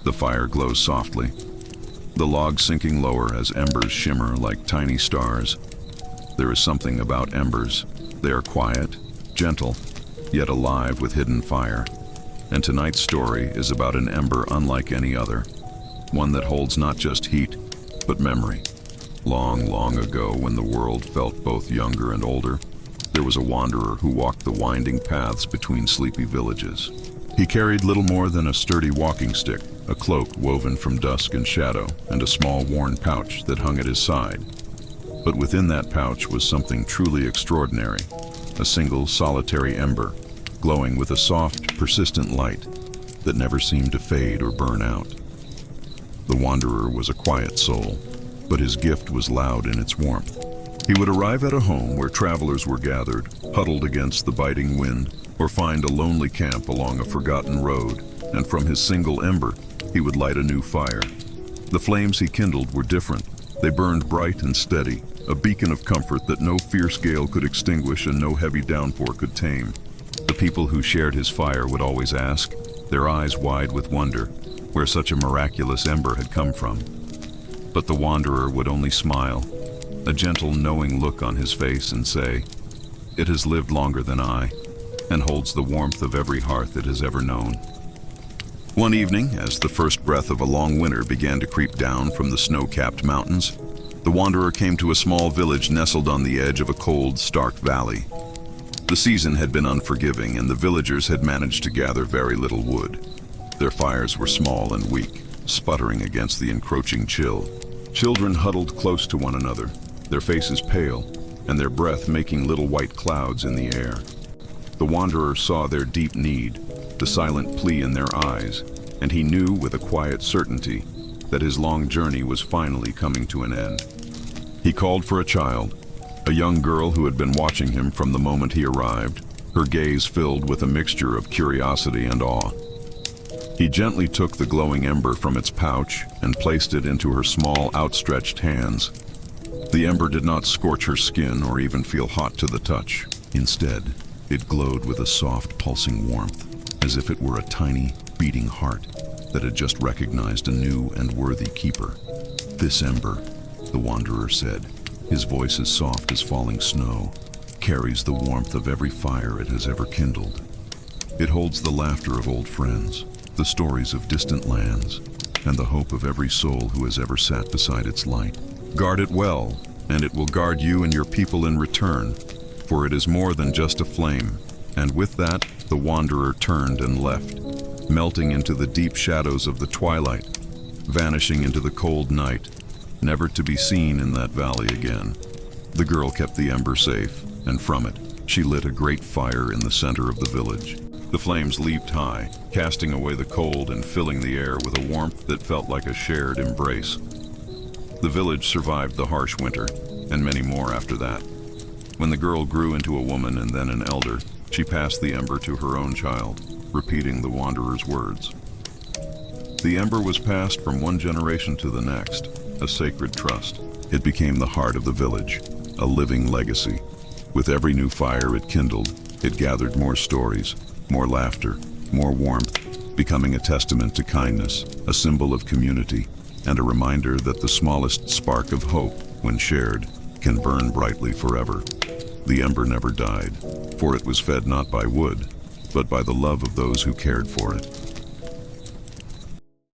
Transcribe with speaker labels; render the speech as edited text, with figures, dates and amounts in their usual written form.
Speaker 1: The fire glows softly, the logs sinking lower as embers shimmer like tiny stars. There is something about embers. They are quiet, gentle, yet alive with hidden fire. And tonight's story is about an ember unlike any other, one that holds not just heat, but memory. Long, long ago, when the world felt both younger and older, there was a wanderer who walked the winding paths between sleepy villages. He carried little more than a sturdy walking stick, a cloak woven from dusk and shadow, and a small worn pouch that hung at his side. But within that pouch was something truly extraordinary, a single solitary ember, glowing with a soft, persistent light that never seemed to fade or burn out. The wanderer was a quiet soul, but his gift was loud in its warmth. He would arrive at a home where travelers were gathered, huddled against the biting wind, or find a lonely camp along a forgotten road, and from his single ember, he would light a new fire. The flames he kindled were different. They burned bright and steady, a beacon of comfort that no fierce gale could extinguish and no heavy downpour could tame. The people who shared his fire would always ask, their eyes wide with wonder, where such a miraculous ember had come from. But the wanderer would only smile, a gentle, knowing look on his face, and say, "It has lived longer than I, and holds the warmth of every hearth it has ever known." One evening, as the first breath of a long winter began to creep down from the snow-capped mountains, the wanderer came to a small village nestled on the edge of a cold, stark valley. The season had been unforgiving, and the villagers had managed to gather very little wood. Their fires were small and weak, sputtering against the encroaching chill. Children huddled close to one another, their faces pale, and their breath making little white clouds in the air. The wanderer saw their deep need, the silent plea in their eyes, and he knew with a quiet certainty that his long journey was finally coming to an end. He called for a child, a young girl who had been watching him from the moment he arrived, her gaze filled with a mixture of curiosity and awe. He gently took the glowing ember from its pouch and placed it into her small, outstretched hands. The ember did not scorch her skin or even feel hot to the touch. Instead, it glowed with a soft, pulsing warmth, as if it were a tiny, beating heart that had just recognized a new and worthy keeper. "This ember," the wanderer said, his voice as soft as falling snow, "carries the warmth of every fire it has ever kindled. It holds the laughter of old friends, the stories of distant lands, and the hope of every soul who has ever sat beside its light. Guard it well, and it will guard you and your people in return, for it is more than just a flame." And with that, the wanderer turned and left, melting into the deep shadows of the twilight, vanishing into the cold night, never to be seen in that valley again. The girl kept the ember safe, and from it, she lit a great fire in the center of the village. The flames leaped high, casting away the cold and filling the air with a warmth that felt like a shared embrace. The village survived the harsh winter, and many more after that. When the girl grew into a woman and then an elder, she passed the ember to her own child, repeating the wanderer's words. The ember was passed from one generation to the next, a sacred trust. It became the heart of the village, a living legacy. With every new fire it kindled, it gathered more stories, more laughter, more warmth, becoming a testament to kindness, a symbol of community, and a reminder that the smallest spark of hope, when shared, can burn brightly forever. The ember never died, for it was fed not by wood, but by the love of those who cared for it.